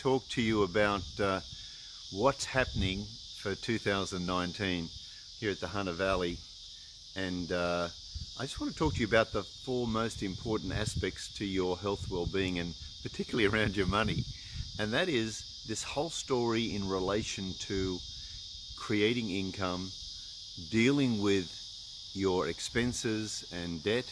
talk to you about what's happening for 2019 here at the Hunter Valley, and I just want to talk to you about the four most important aspects to your health, well-being, and particularly around your money. And that is this whole story in relation to creating income, dealing with your expenses and debt,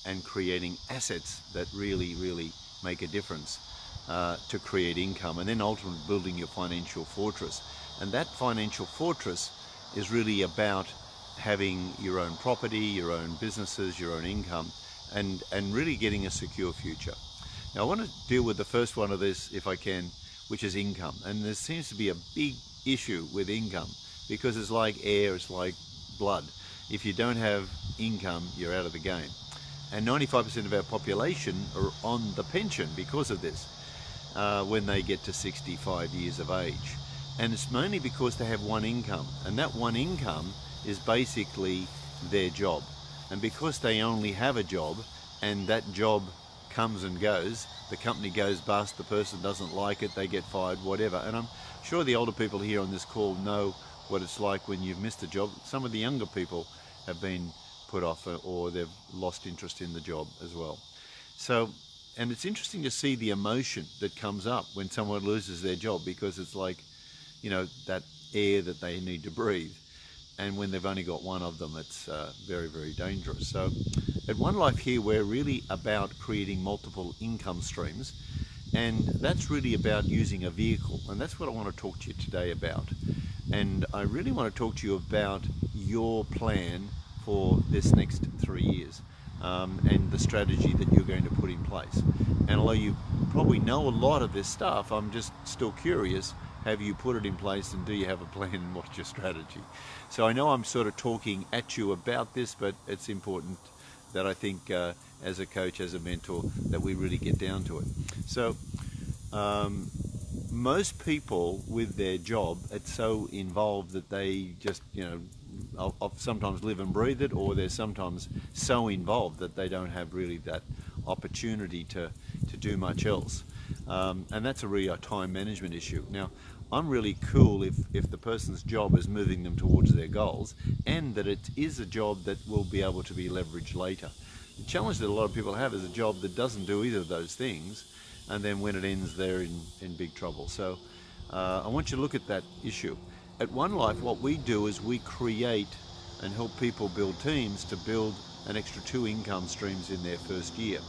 and creating assets that really make a difference to create income, and then ultimately building your financial fortress. And that financial fortress is really about having your own property, your own businesses, your own income, and really getting a secure future. Now I want to deal with the first one of this, if I can, which is income. And there seems to be a big issue with income because it's like air, it's like blood. If you don't have income, you're out of the game. And 95% of our population are on the pension because of this when they get to 65 years of age. And it's mainly because they have one income, and that one income is basically their job. And because they only have a job, and that job comes and goes, the company goes bust, the person doesn't like it, they get fired, whatever. And I'm sure the older people here on this call know what it's like when you've missed a job. Some of the younger people have been put off, or they've lost interest in the job as well. So, and it's interesting to see the emotion that comes up when someone loses their job, because it's like, you know, that air that they need to breathe. And when they've only got one of them, it's very dangerous. So at OneLife here, we're really about creating multiple income streams, and that's really about using a vehicle. And that's what I want to talk to you today about. And I really want to talk to you about your plan for this next 3 years, and the strategy that you're going to put in place. And although you probably know a lot of this stuff, I'm just still curious, have you put it in place, and do you have a plan, and what's your strategy? So I know I'm sort of talking at you about this, but it's important that I think as a coach, as a mentor, that we really get down to it. So most people with their job, it's so involved that they just, you know, I'll sometimes live and breathe it, or they're sometimes so involved that they don't have really that opportunity to do much else. And that's a time management issue. Now, I'm really cool if the person's job is moving them towards their goals, and that it is a job that will be able to be leveraged later. The challenge that a lot of people have is a job that doesn't do either of those things, and then when it ends, they're in big trouble. So I want you to look at that issue. At OneLife, what we do is we create and help people build teams to build an extra 2 income streams in their first year.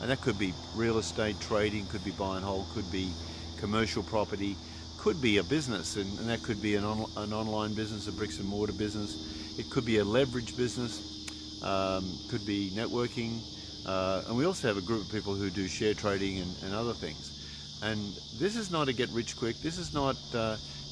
And that could be real estate, trading, could be buy and hold, could be commercial property, could be a business, and that could be an online business, a bricks and mortar business. It could be a leverage business, could be networking, and we also have a group of people who do share trading and other things. And this is not a get rich quick. This is not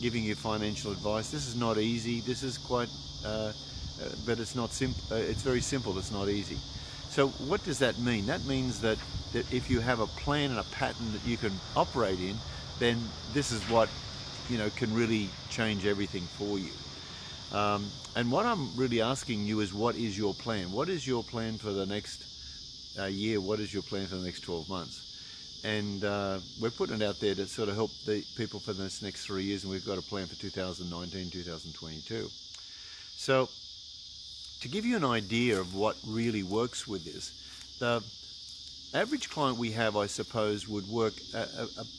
giving you financial advice. This is not easy. This is quite, but it's not simple. It's very simple. It's not easy. So what does that mean? That means that if you have a plan and a pattern that you can operate in, then this is what, you know, can really change everything for you. And what I'm really asking you is, what is your plan? What is your plan for the next year? What is your plan for the next 12 months? And we're putting it out there to sort of help the people for this next 3 years, and we've got a plan for 2019, 2022. So to give you an idea of what really works with this, the average client we have, I suppose, would work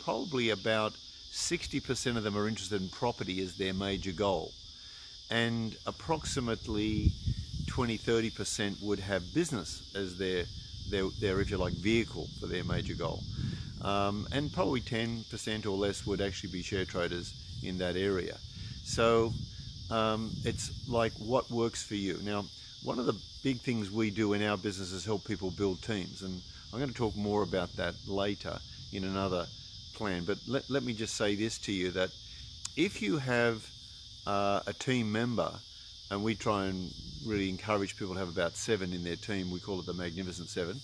probably about 60% of them are interested in property as their major goal, and approximately 20-30% would have business as their if you like vehicle for their major goal, and probably 10% or less would actually be share traders in that area. So it's like, what works for you? Now, one of the big things we do in our business is help people build teams, and I'm going to talk more about that later in another plan. But let me just say this to you, that if you have a team member, and we try and really encourage people to have about 7 in their team, we call it the Magnificent 7,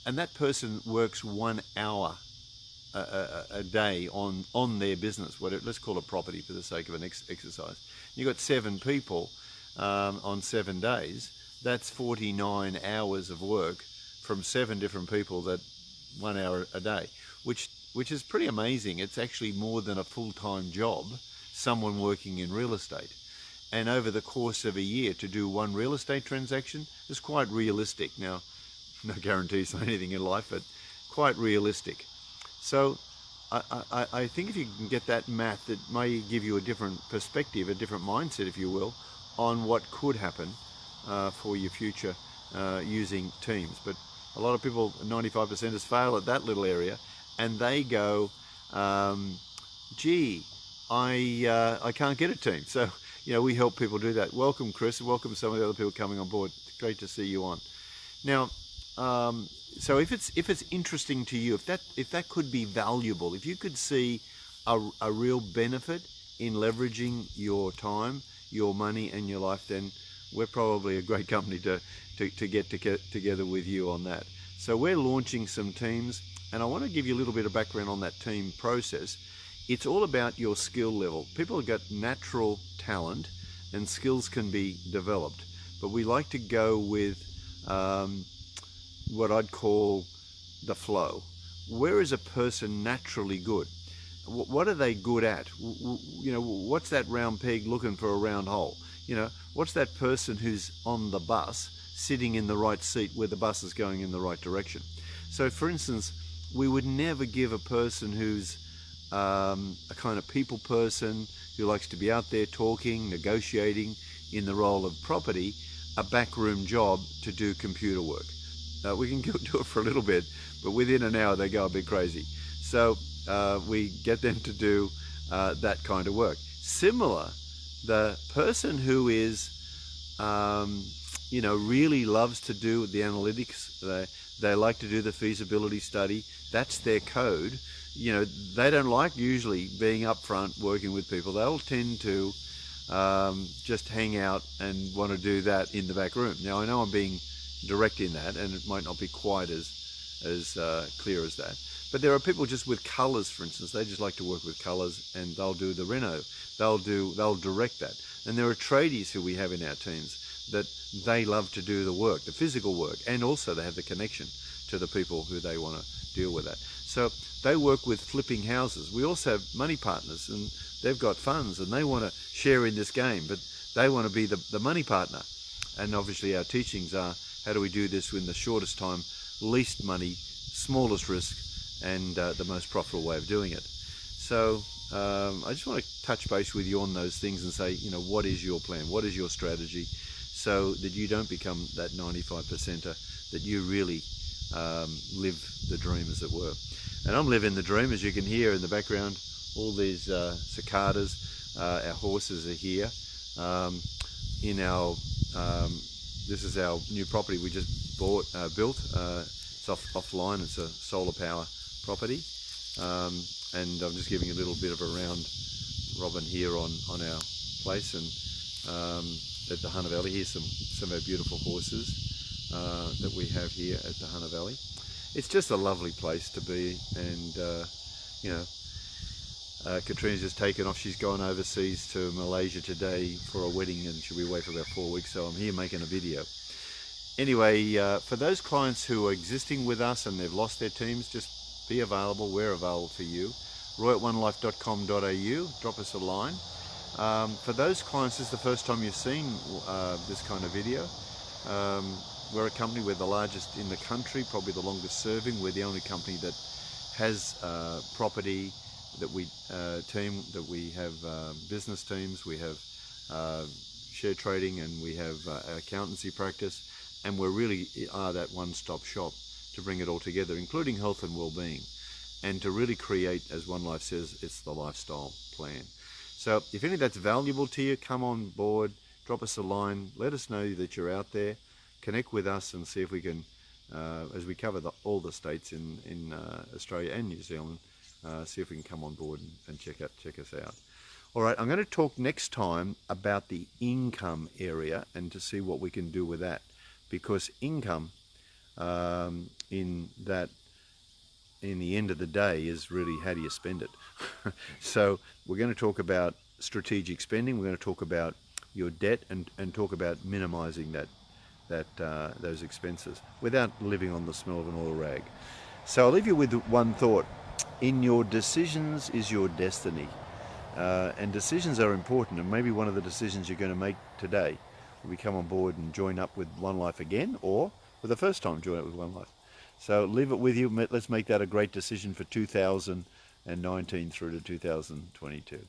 and that person works 1 hour a day on their business, whatever, let's call it property for the sake of an exercise. You've got 7 people on 7 days. That's 49 hours of work from 7 different people, that 1 hour a day, which which is pretty amazing. It's actually more than a full-time job, someone working in real estate. And over the course of a year to do one real estate transaction is quite realistic. Now, no guarantees on anything in life, but quite realistic. So I think if you can get that math, it may give you a different perspective, a different mindset, if you will, on what could happen for your future using teams. But a lot of people, 95%ers, fail at that little area, and they go, gee, I can't get a team. So, we help people do that. Welcome, Chris. Welcome some of the other people coming on board. It's great to see you on. Now, so if it's interesting to you, if that could be valuable, if you could see a real benefit in leveraging your time, your money, and your life, then we're probably a great company to get together with you on that. So we're launching some teams, and I want to give you a little bit of background on that team process. It's all about your skill level. People have got natural talent, and skills can be developed, but we like to go with what I'd call the flow. Where is a person naturally good? What are they good at? What's that round peg looking for a round hole? What's that person who's on the bus sitting in the right seat where the bus is going in the right direction? So for instance, we would never give a person who's a kind of people person who likes to be out there talking, negotiating in the role of property, a backroom job to do computer work. We can do it for a little bit, but within an hour they go a bit crazy. So we get them to do that kind of work. Similar, the person who is, really loves to do the analytics, they like to do the feasibility study, that's their code. They don't like usually being up front working with people. They'll tend to just hang out and want to do that in the back room. Now, I know I'm being direct in that, and it might not be quite as clear as that. But there are people just with colours, for instance. They just like to work with colours, and they'll do the reno. They'll direct that. And there are tradies who we have in our teams that they love to do the work, the physical work, and also they have the connection to the people who they want to deal with that. So they work with flipping houses. We also have money partners, and they've got funds, and they want to share in this game, but they want to be the money partner. And obviously our teachings are, how do we do this in the shortest time, least money, smallest risk, and the most profitable way of doing it. So I just want to touch base with you on those things and say, what is your plan? What is your strategy, so that you don't become that 95%er, that you really live the dream, as it were. And I'm living the dream, as you can hear in the background, all these cicadas. Our horses are here. This is our new property we just built. It's offline. It's a solar power property, and I'm just giving a little bit of a round robin here on our place, and at the Hunter Valley. Here's some of our beautiful horses that we have here at the Hunter Valley. It's just a lovely place to be, and Katrina's just taken off. She's gone overseas to Malaysia today for a wedding, and she'll be away for about 4 weeks, so I'm here making a video. Anyway, for those clients who are existing with us and they've lost their teams, just be available. We're available for you. roy@onelife.com.au, drop us a line. For those clients, this is the first time you've seen this kind of video. We're a company, we're the largest in the country, probably the longest serving. We're the only company that has property, that we have business teams, we have share trading, and we have accountancy practice, and we really are that one-stop shop to bring it all together, including health and well-being, and to really create, as OneLife says, it's the lifestyle plan. So if any of that's valuable to you, come on board, drop us a line, let us know that you're out there, connect with us, and see if we can, as we cover all the states in Australia and New Zealand, see if we can come on board and check us out. All right, I'm going to talk next time about the income area and to see what we can do with that, because income in the end of the day is really, how do you spend it? So we're going to talk about strategic spending. We're going to talk about your debt and talk about minimizing those expenses without living on the smell of an oil rag. So I'll leave you with one thought. In your decisions is your destiny. And decisions are important, and maybe one of the decisions you're going to make today will be come on board and join up with OneLife again, or for the first time join up with OneLife. So leave it with you. Let's make that a great decision for 2019 through to 2022.